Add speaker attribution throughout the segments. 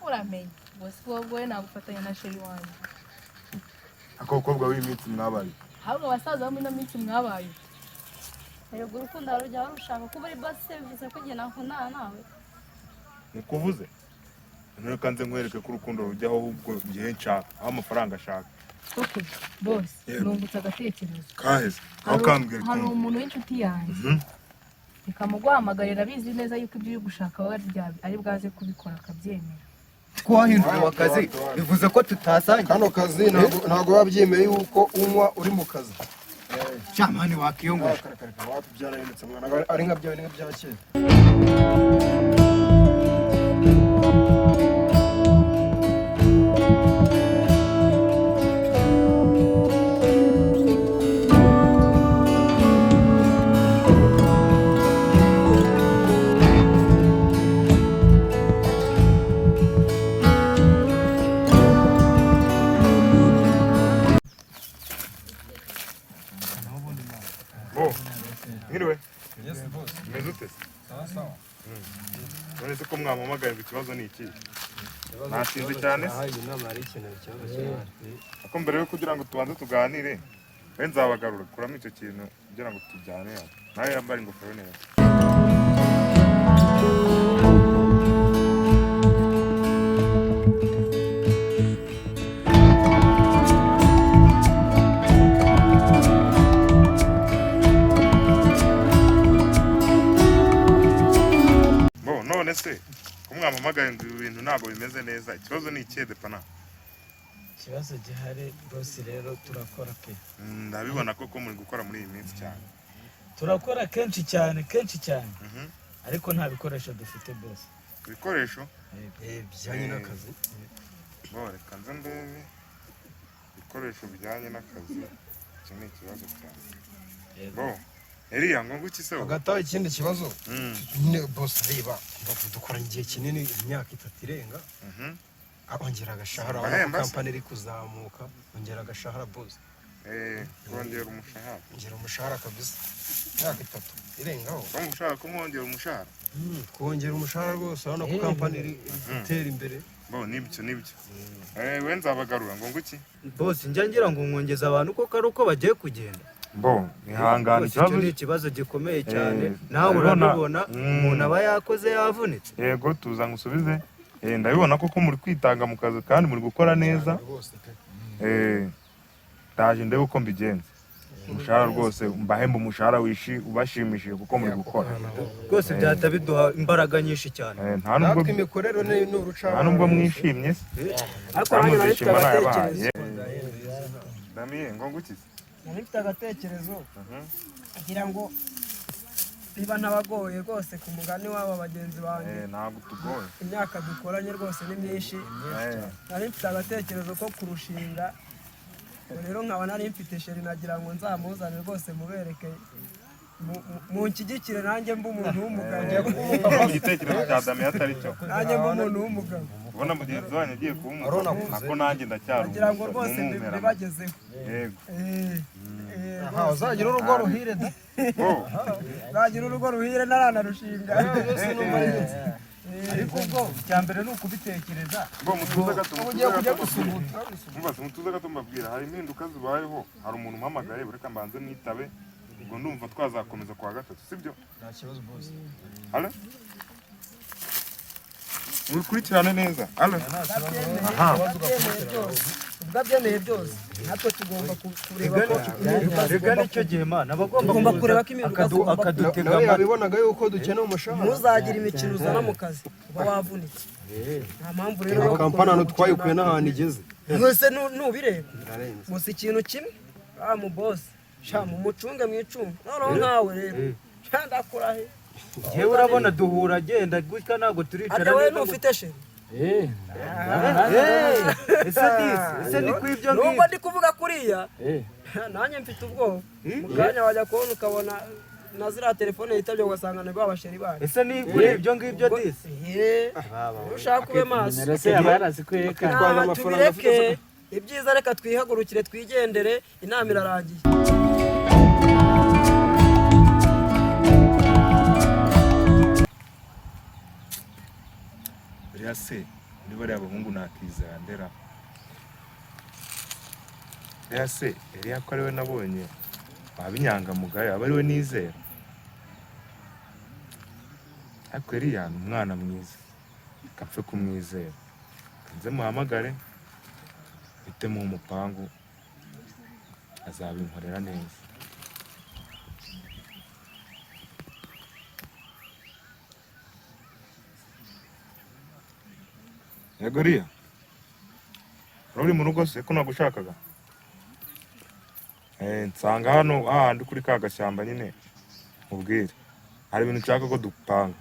Speaker 1: uramenye bose wowe nagufatanya na sheri wanjye
Speaker 2: akokobwa w'imitsi mwabaye
Speaker 1: ahubwo abasaza bo muri minsi mwabaye
Speaker 3: yego urukundo rujya barushaka kuba ari basi service ko ngiye nakundana nawe
Speaker 2: nikuvuze none nze nkwereke ko urukundo rujyaho ahubwo ngiye nshaka aho amafaranga ashaka
Speaker 1: okay boss nungutse agatekerezo
Speaker 2: kaheze aho kambwira
Speaker 1: hari umuntu w'inshuti yanjye ikamuguhamagarira bizi neza yuko ibyo uri gushaka ari bwaze kubikora akabyemera
Speaker 4: ko wahindura akazi bivuze ko tutasanga
Speaker 5: kano kazi ntago babyemeye yuko unywa uri mu kazi
Speaker 4: cyamani wakiyongora
Speaker 5: wabyara yindutse mwana ari nka bya kera
Speaker 2: None ko mwamamagaye ikibazo ni iki nashinze cyane ako mbere yo kugira ngo tubanze tuganire nzabagarura kuramo icyo kintu kugira ngo tujyane nawe yambara ingofero neza se kumwamamagaye ngo ibintu ntago bimeze neza ikibazo ni ikihe depana
Speaker 6: ikibazo gihari bose rero turakora pe
Speaker 2: ndabibona ko muri gukora muri iyi minsi cyane
Speaker 6: turakora kenshi cyane ariko nta bikoresho dufite bose
Speaker 2: ibikoresho
Speaker 5: bijyanye n'akazi
Speaker 2: reka nze ndebe ibikoresho bijyanye n'akazi iki ni ikibazo cyane Eliya ngo nguki se
Speaker 5: agataho ikindi kibazo nyine boss reba dukoranye igihe kinini imyaka 3 irenga abongera agashahara company iri kuzamuka ongera agashahara boss
Speaker 2: kongera
Speaker 5: umushahara kabisa imyaka 3 irengaho
Speaker 2: umushahara ko mwongera umushahara
Speaker 5: kongera umushahara rwose urabona ko company iri gutera imbere
Speaker 2: nibyo we nzabagarura ngo nguki
Speaker 4: boss njya ngira ngo mwongeze abantu koko ari uko bagiye kugenda
Speaker 2: ihangana
Speaker 4: ikibazo gikomeye cyane nawe urabibona umuntu aba yakoze yavunitse
Speaker 2: yego tuza ngusubize ndabibona koko muri kwitanga mu kazi kandi muri gukora neza ndaje ndebe uko mbigenza umushahara rwose mbahemba umushahara ubashimishije kuko muri gukora
Speaker 4: rwose byahita biduha imbaraga nyinshi cyane
Speaker 5: ntabwo imikorero n'urucana
Speaker 2: nta nubwo mwishimye
Speaker 6: ariko nanjye nabifite agatekerezo
Speaker 2: Damiye ngo ngukize
Speaker 6: nabifite agatekerezo agira ngo niba ntabagoye rwose ku mugani w'aba bagenzi banjye
Speaker 2: ntabwo tugoye
Speaker 6: imyaka dukoranye rwose ni myinshi nari mfite agatekerezo ko kurushinga rero nkaba nari mfite sheri nagira ngo nzamuzane rwose mubereke munshyigikire nanjye mba umuntu w'umugabo
Speaker 2: mu gitekerezo cya Damiye atari cyo
Speaker 6: nanjye mba umuntu w'umugabo
Speaker 2: ubona mugenzi wanyu agiye kuba umugabo ako nanjye ndacyari
Speaker 6: kugira ngo rwose bibagezeho
Speaker 2: yego
Speaker 5: uzagira urugo ruhire
Speaker 6: uzagira urugo ruhire naranarushinga
Speaker 4: ariko ubwo icya mbere ni ukubitekereza
Speaker 2: mutuze gato mbabwira hari impinduka zibayeho hari umuntu umpamagaye reka mbanze mwitabe ubwo ndumva twazakomeza kwa gatatu sibyo
Speaker 5: nta kibazo bose mukurikirane neza
Speaker 6: ubwo abyemeye byose natwe tugomba kureba ko
Speaker 4: rega nicyo gihe mana
Speaker 6: bagomba kureba ko impinduka
Speaker 4: akadutega
Speaker 5: nawe yabibonaga yuko dukeneye umushahara
Speaker 6: ntuzagire imikino uzana mu kazi uba wavunitse nta mpamvu rero
Speaker 5: kampani hano twayikuye n'ahantu igeze
Speaker 6: mwese ntubireba gusa ikintu kimwe mu boss mumucunge mwicunga noneho nkawe rero ndakurahe
Speaker 4: yewe urabona duhura agenda gutya ntabwo turicara
Speaker 6: neza wowe ntufite sheri
Speaker 4: ese ni ku ibyo
Speaker 6: nubwo ndi kuvuga kuriya nanjye mfite ubwoba mu kanya wajya kubona ukabona na ziriya telefone yitabye ugasanga nibwo abasheri bayo
Speaker 4: ese ni kuri ibyo ngibyo disi
Speaker 6: ushaka ube maso tubireke ibyiza reka twihagurukire twigendere inama irarangiye
Speaker 2: se niba ari abahungu nakizera ndera rero se Eliya ko ari we nabonye waba inyangamugayo aba ari we nizera ariko Eliya ni umwana mwiza kapfe kumwizera nze muhamagare bitemo umupangu azabinkorera neza. Yego Eliya uri mu rugo se ko nagushakaga? Nsanga hano ahandi kuri ka gashyamba nyine mubwire hari ibintu nshaka ko dupanga.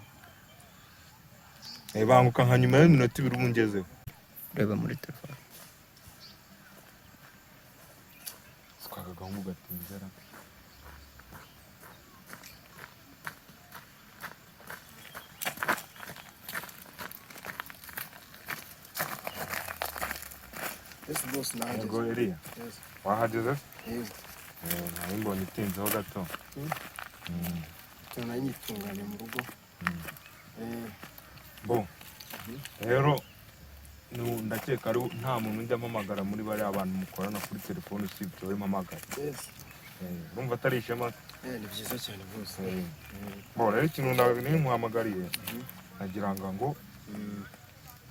Speaker 2: Banguka nka nyuma y'iminota 2 umungezeho.
Speaker 4: Reba muri telefone.
Speaker 2: Twakagaho gatinzera.
Speaker 5: Yes boss naje.
Speaker 2: Yego Eliya.
Speaker 5: Yes.
Speaker 2: Wahageze?
Speaker 5: Yes.
Speaker 2: Nari itinzeho gato.
Speaker 5: Tuna nyitunganya mu rugo.
Speaker 2: Bo. Rero ndakeka ari nta muntu njya mpamagara muri bari abantu mukorana kuri telefone usibye wowe mpamagara.
Speaker 5: Yes.
Speaker 2: Urumva atari ishema?
Speaker 5: Ni byiza cyane rwose.
Speaker 2: Bo rero ikintu ntimuhamagariye nagira ngo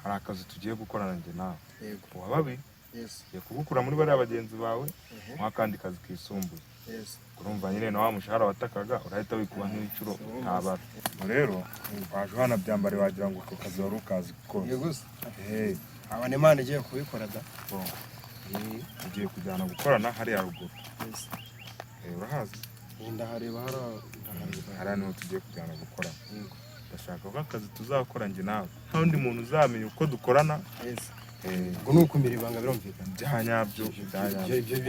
Speaker 2: hari akazi tugiye gukorana njye nawe.
Speaker 5: Yego.
Speaker 2: Wababi?
Speaker 5: Yes.
Speaker 2: Ye kugukura muri bari abagenzi bawe mwakandi kazi kisumbuye.
Speaker 5: Yes.
Speaker 2: Urumva nyine na wa mushahara watakaga urahita wikuba nk'ibicuro ntabara. Rero waje hana byambare wagira ngo kazi wari ukazi gukora.
Speaker 5: Yego. Abane Imana igiye kubikora da.
Speaker 2: Bo. Ugiye kujyana gukorana hariya ruguru.
Speaker 5: Yes.
Speaker 2: Urahazi?
Speaker 5: Ndahareba
Speaker 2: hariya niho tugiye kujyana gukora. Ndashaka ko akazi tuzakora njye nawe nta wundi muntu uzamenya uko dukorana.
Speaker 5: Yes. Ngo nukumira ibanga birumvikana.
Speaker 2: Byanyabyo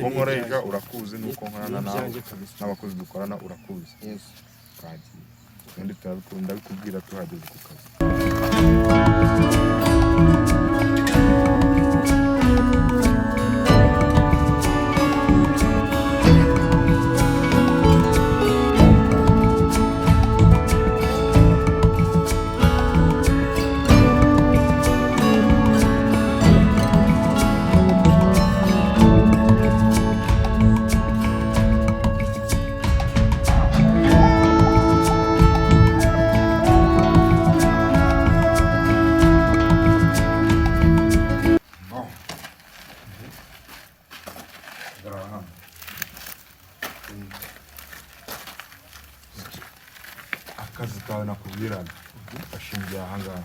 Speaker 2: ko nkoresha urakuzi nuko nkorana nawe n'abakozi dukorana urakuzi.
Speaker 5: Yes.
Speaker 2: Twagiye kandi turabikunda bikubwira tuhageze ku kazi. Akazi kawe nakubwiraga gashingiye ahangaha.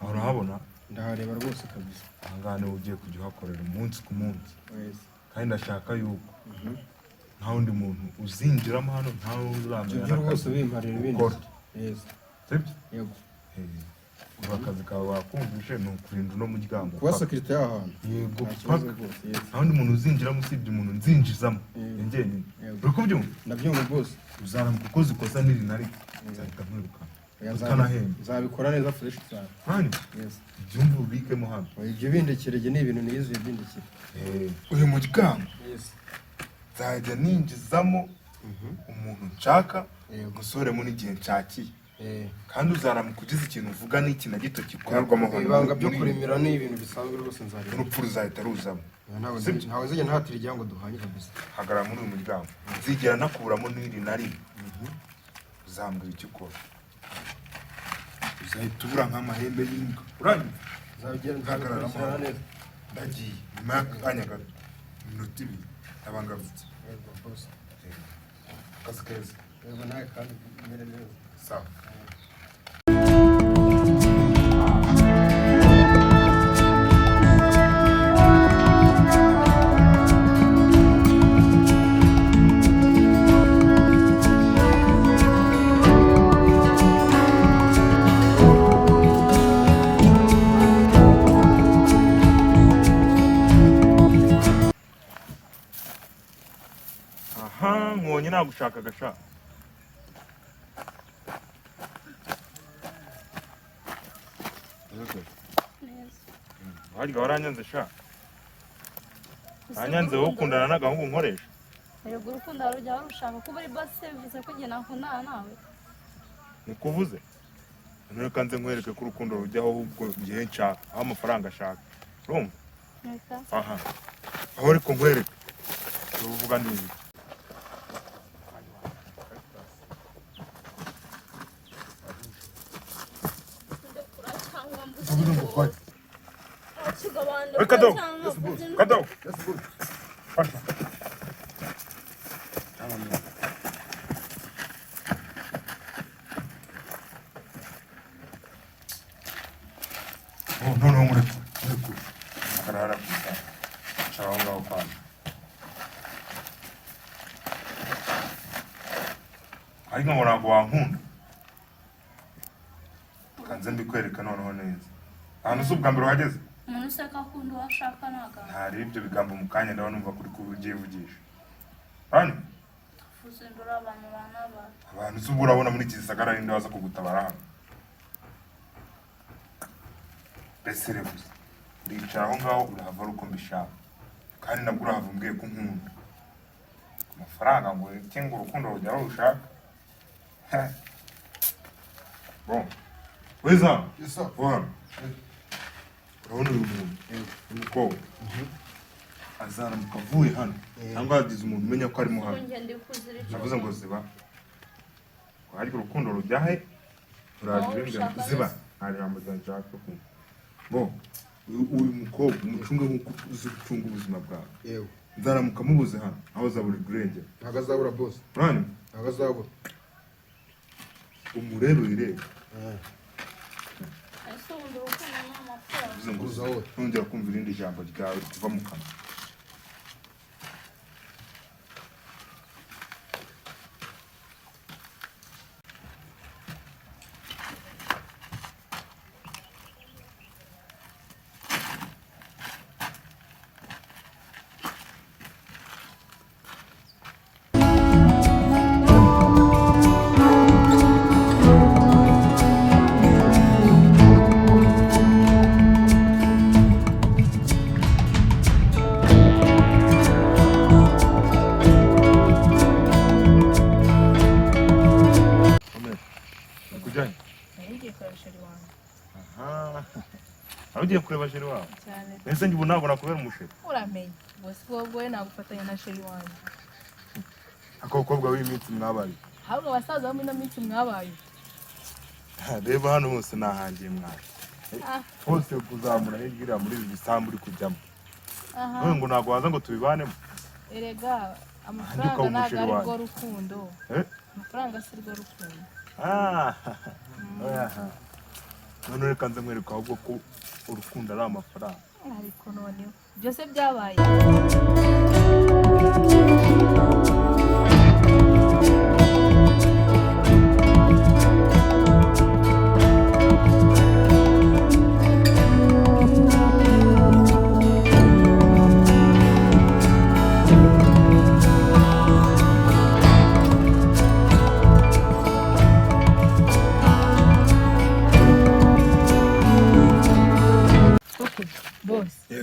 Speaker 2: Aho urahabona?
Speaker 5: Ndahareba rwose kabisa.
Speaker 2: Ahangaha niwe ugiye kujya uhakorera umunsi ku munsi.
Speaker 5: Yes.
Speaker 2: Kandi ndashaka yuko nta wundi muntu uzinjiramo hano nta wundi uramenya
Speaker 5: Ibyo rwose bimparira ibindi. Yes.
Speaker 2: Sibyo?
Speaker 5: Yego.
Speaker 2: Akazi kawe wakumvishe ni ukurinda uno muryango.
Speaker 5: Kuba sekirite y'ahantu.
Speaker 2: Yego.
Speaker 5: Yes.
Speaker 2: Nta wundi muntu uzinjiramo usibye umuntu nzinjizamo. Njyenyine. Uri kubyumva?
Speaker 5: Ndabyumva rwose.
Speaker 2: Uzaramuka ukoze ikosa niri nari nzahita nkwirukana. Utanahemba.
Speaker 5: Nzabikora neza fresh cyane.
Speaker 2: Hanyuma?
Speaker 5: Yes.
Speaker 2: Ibyumva ubikemo hano.
Speaker 5: Ibyo bindekirege ni ibintu niyizuye bindekire.
Speaker 2: Uyu muryango
Speaker 5: Yes.
Speaker 2: nzajya ninjizamo umuntu nshaka musoremo n'igihe nshakiye. Kandi uzaramuka ugize ikintu uvuga n'iki na gito gikorerwamo hano.
Speaker 5: Ibanga byo kurimira ni ibintu bisanzwe rwose nzareba.
Speaker 2: Urupfu ruzahita ruzamo.
Speaker 5: Ntawe nzajya ntatira igihango duhanye kabisa.
Speaker 2: Hagarara muri uyu muryango. Nzigera nakuramo n'iri na rimwe. Uzambwira icyo ukora. Uzahita ubura nk'amahembe y'imbwa. Uranyumva?
Speaker 5: Nzabikurikirana neza.
Speaker 2: Ndagiye nyuma y'akanya gato iminota 2 abangarutse.
Speaker 5: Yego rwose.
Speaker 2: Akazi keza.
Speaker 5: Yego nawe kandi umere neza.
Speaker 2: Sawa. Nkonye nagushaka gashaka.
Speaker 3: neza.
Speaker 2: Harya waranyanze sha. Anyanze wowe ukundana n'agahungu nkoresha.
Speaker 3: Yego urukundo rujya barushaka kuba ari bus service ko njye nakundana nawe.
Speaker 2: Nikuvuze? none kanze nkwereke ko urukundo rujyaho ahubwo igihe nshaka aho amafaranga ashaka urumva aha aho ariko nkwereke uvuga n'ibi Kadau. Kadau. Passa. Oh, não, moleque. Caralho, tchau, não, pai. Aí não mora com a hunda. Kanze mbikwereka noneho neza. Ahantu z'ubwambere wageze?
Speaker 3: umuntu useka akunda uwashaka ntaga
Speaker 2: Ntari ibyo bigambo mu kanya ndabona numva kuri kuvugisha. Hano
Speaker 3: fuzindura abantu banaba
Speaker 2: abantu z'ubura abona muri iki gisagara ninde waza kugutabara hano. Besere gusa. Ndicara aho ngaho urahava uko mbishaka. Kandi nabwo urahava umbwiye ko nkunda. Amafaranga ngo cyangwa urukundo rujya rushaka. Bon. Weza?
Speaker 5: Yes sir.
Speaker 2: Voilà. Urabona uyu muntu umukobwa azaramuka avuye hano cyangwa hagize umuntu umenya ko arimo hano navuze ngo ziba ariko urukundo rujya he uraje ziba ari amaze nshaka kumva bo uyu mukobwa umucunge nk'uko uzi gucunga ubuzima bwawe
Speaker 5: Yewe.
Speaker 2: nzaramuka mubuze hano aho zaburi grenge
Speaker 5: Ntago azabura boss.
Speaker 2: urani
Speaker 5: Ntago azabura.
Speaker 2: umurebe wirebe
Speaker 3: ese ubundi urukundo ni amafaranga
Speaker 2: navuze ngo
Speaker 5: Uzaho.
Speaker 2: ntongera kumva irindi jambo ryawe riva mu kanwa ugiye kureba sheri wawe
Speaker 1: cyane
Speaker 2: ese njye ubu nabona kubera umusheri
Speaker 1: uramenye bose wowe nagufatanya na sheri wanjye
Speaker 2: akokobwa w'iminsi mwabaye
Speaker 1: ahubwo abasaza bo muri ino minsi mwabaye
Speaker 2: reba hano hose nahangiye mwana hose kuzamura hirya muri ibi bisambu uri kujyamo none ngo ntabwo waza ngo tubibanemo
Speaker 1: erega amafaranga ntabwo ari rwo rukundo amafaranga si rwo rukundo
Speaker 2: none reka nze mwereka ahubwo ko urukundo ari amafaranga
Speaker 1: ariko noneho byose byabaye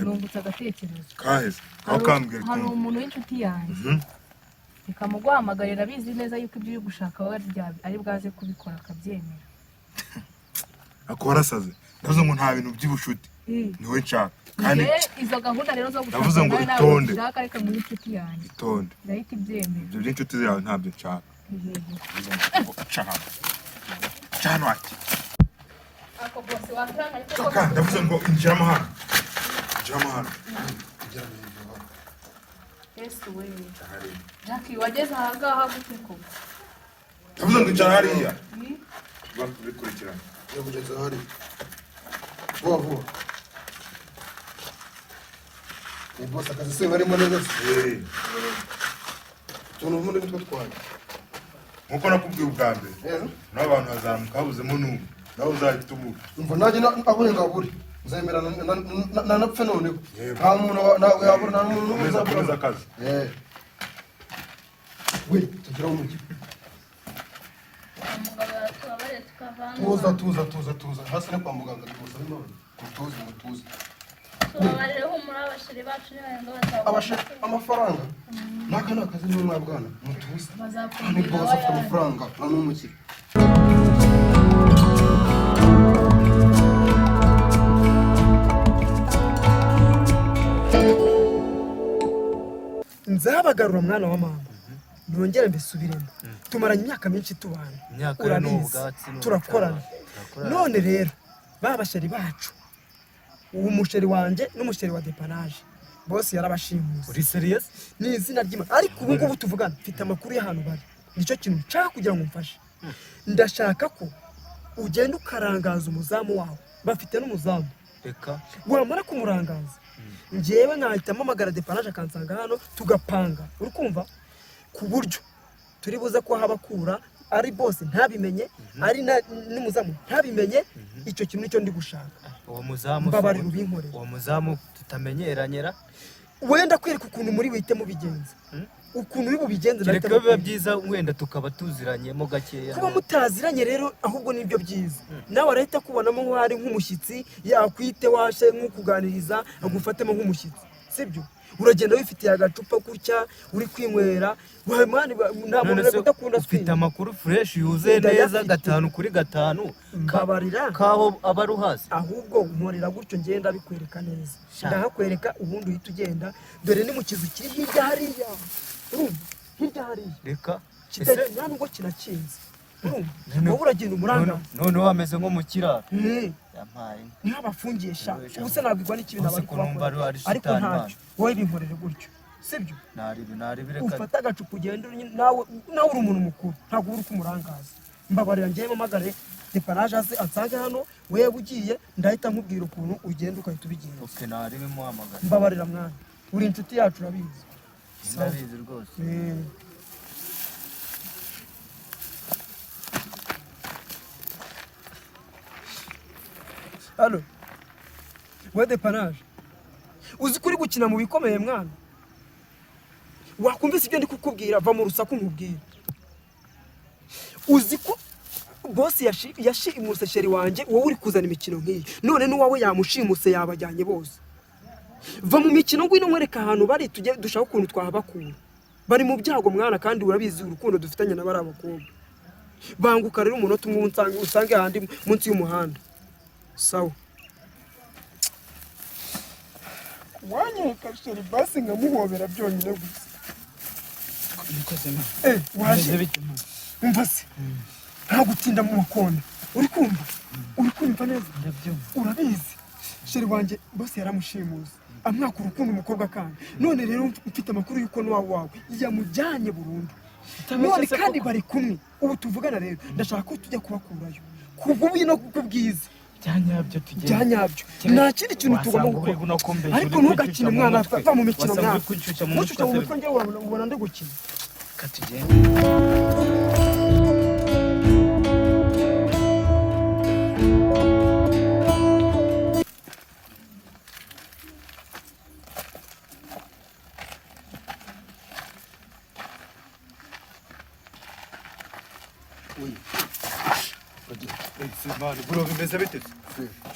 Speaker 1: nungutse agatekerezo
Speaker 2: kaheze aho kambwira
Speaker 1: hari umuntu w'inshuti yanjye reka muguhamagarira abizi neza yuko ibyo uri gushaka ari bwaze kubikora akabyemera
Speaker 2: ako warasaze ndavuze ngo nta bintu by'ubushuti niwe nshaka kandi
Speaker 1: izo gahunda rero zo gushaka
Speaker 2: ndavuze ngo itonde
Speaker 1: reka muri inshuti yanjye
Speaker 2: itonde
Speaker 1: ndahita ibyemera
Speaker 2: ibyo by'inshuti zawe ntabyo nshaka cano ati
Speaker 1: ako bose wakwanga ariko
Speaker 2: ndavuze ngo injiramo hano
Speaker 1: Yesu we Jackie wageze aha ngaha gute ko
Speaker 2: ndavuze ngo injira hariya bikurikirana
Speaker 5: Yabugeze hari. Vuba. Ni boss akazi se barimo neza. Tuntu muri nitwe twaje.
Speaker 2: nkuko nakubwiye ubwa mbere n'abantu hazamuka habuzemo n'ubu nawe uzahita ubu
Speaker 5: Umva naje aho ngaburi. Nzemera na napfe noneho. Nta muntu nawe yabura nta muntu
Speaker 2: uzakomeza akazi
Speaker 5: we tugira umugi.
Speaker 3: umugabo yatubabare tukavana
Speaker 5: Tuza hasi no kwa muganga rwose none mutuze
Speaker 3: tubabarire humura abashiri bacu nibayenga bazabasha
Speaker 5: amafaranga naka nakazi n'umwa bwana mutuze ni
Speaker 3: bazakundira
Speaker 5: boss afite amafaranga na n'umukire
Speaker 6: nzabagarura mwana wa mama nongere mbisubiremo tumaranye imyaka myinshi tubana urabizi turakorana none rero babasheri bacu uwo musheri wanje n'umusheri wa depanaje bose yarabashimuse
Speaker 4: uri serious
Speaker 6: ni izina ry'Imana ariko ubu ngubu tuvugana mfite amakuru y'ahantu bari nicyo kintu nshaka kugira ngo mfashe ndashaka ko ugenda ukarangaza umuzamu wawe bafite n'umuzamu
Speaker 4: reka
Speaker 6: wamara kumurangaza njyewe nkahita mpamagara depanaje akansanga hano tugapanga uri kumva ku buryo turi buze ko habakura ari bose ntabimenye ari n'umuzamu ntabimenye icyo kintu nicyo ndi gushaka
Speaker 4: uwo muzamu
Speaker 6: mbabarira ubinkorera
Speaker 4: uwo muzamu tutamenyeranyera
Speaker 6: wenda kwereka ukuntu muri wite mubigenza ukuntu uri bubigenze
Speaker 4: reka biba byiza wenda tukaba tuziranyemo gakeya
Speaker 6: kuba mutaziranye rero ahubwo nibyo byiza nawe arahita kubonamo nk'ari nk'umushyitsi yakwite washe nk'ukuganiriza agufatemo nk'umushyitsi sibyo uragenda wifitiye agacupa gutya uri kwinywera ntabwo udakunda
Speaker 4: ufite amakuru fresh yuzuye neza 5/5
Speaker 6: mbabarira
Speaker 4: kaho aba ruhazi
Speaker 6: ahubwo nkorera gutyo ngenda bikwereka neza ndahakwereka ubundi uhita ugenda dore ni mu kizu kiri hirya hariya urumva hirya hariya
Speaker 4: reka
Speaker 6: kitajya nubwo kinakinze urumva uragenda umuranga
Speaker 4: none wameze nko mu kiraro yampaye
Speaker 6: niho abafungisha ubu se nabwirwa n'ikibi nabari kubakora ariko ntacyo wowe binkorere gutyo sibyo
Speaker 4: naribi reka
Speaker 6: ufata agacupa ugenda nawe uri umuntu mukuru ntabwo uri kumurangaza mbabarira njyewe mpamagare depanaje aze ansange hano wewe ugiye ndahita nkubwira ukuntu ugenda ukahita ubigenza
Speaker 4: okay naribi muhamagara
Speaker 6: mbabarira mwana uri inshuti yacu urabizi
Speaker 4: ndabizi rwose
Speaker 6: Halo we depanaje uzi kuri gukina mu bikomeye mwana wakumvise ibyo ndi kukubwira va mu rusaku nkubwira uzi ko bosi yashimuse sheri wanje wowe uri kuzana imikino nk'iyi none n'uwawe yamushimuse yabajyanye bose va mu mikino ngwino nkwereka ahantu bari tujye dushaka ukuntu twahabakura bari mu byago mwana kandi urabizi urukundo dufitanye na bari abakobwa banguka rero umunota umwe usange ahandi munsi y'umuhanda sawa wanyeka sheri basi nkamuhobera byonyine gusa waje umva se nta gutinda mu makona uri kumva neza urabizi sheri wanje bose yaramushimuze amwaka urukundo umukobwa kandi none rero mfite amakuru y'uko wawe yamujyanye burundu none kandi bari kumwe ubu tuvugana rero ndashaka ko tujya kubakurayo kububi no kubwiza byanyabyo nta kindi kintu tugomba gukora ariko ntugakine mwana va mu mikino mwana mucuca mu mutwe njye ubona ndi gukina
Speaker 4: katugende Simani bro bimeze bite?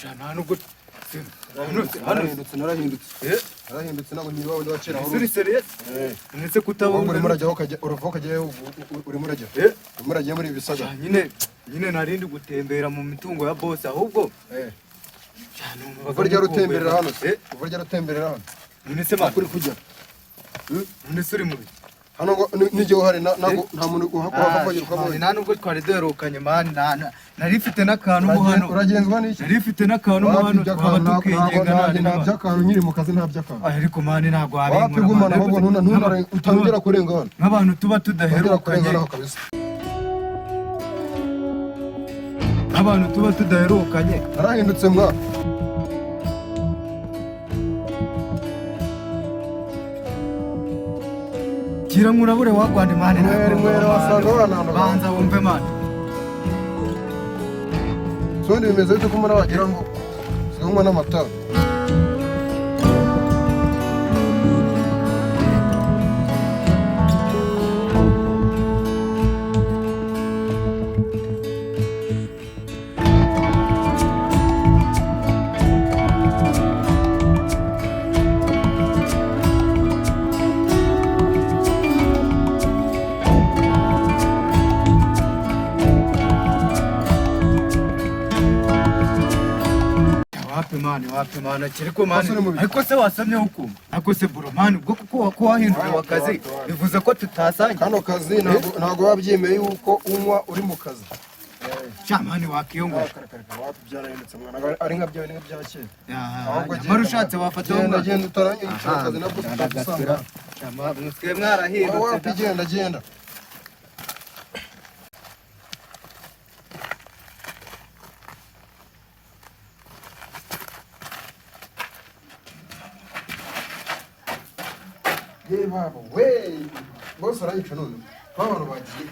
Speaker 4: Jana nubwo
Speaker 5: narahindutse nabo niba wenda bacera aho.
Speaker 4: Suri serious? Ndetse kutabona
Speaker 5: urimo urajya uravoka je urimo urajya. Urimo urajya muri bisaga.
Speaker 4: Nyine narindi gutembera mu mitungo ya boss ahubwo.
Speaker 5: Jana uvarya rutemberera hano se. Uvarya rutemberera hano.
Speaker 4: Ndetse makuri
Speaker 5: kujya.
Speaker 4: Ndetse uri mubi.
Speaker 5: Hano nije uhari nago nta muntu uhakwafagira ukamwe
Speaker 4: nta nubwo twari derukanye mani narifite n'akantu mu hano
Speaker 5: uragenzwa n'iki
Speaker 4: narifite n'akantu mu hano twaba tukigenga
Speaker 5: nta by'akantu nyiri mu kazi nta by'akantu
Speaker 4: ariko mani ntago
Speaker 5: wapigumana ahubwo ntunare utangera kurenga hano
Speaker 4: nk'abantu tuba tudaherukanye abantu tuba tudaherukanye
Speaker 5: narahindutse mwa
Speaker 4: kira murabure wagwande mani
Speaker 5: mwera wasanga wanana
Speaker 4: banza wumve mani
Speaker 5: sondi bimeze bite ko murabagira ngo siganywa n'amata
Speaker 4: wapi mani kiri ko mani ariko se wasomyeho ukumva ariko se bro mani ubwo kuko wahinduye akazi bivuze ko tutasangiye
Speaker 5: kano kazi ntabwo wabyemeye yuko unywa uri mu kazi
Speaker 4: cyamani wakiyongoje
Speaker 5: byarahindutse mwana ari nka bya kera
Speaker 4: mara ushatse wafata
Speaker 5: genda utarangiye akazi nabwo tutagusanga
Speaker 4: mwe mwarahindutse
Speaker 5: genda ye baba we bose arayica none abantu bagiye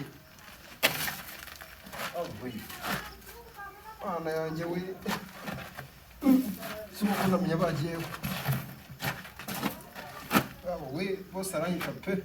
Speaker 5: bana yanjye we simuko ndamenya bagiyeho baba we bose arayica pe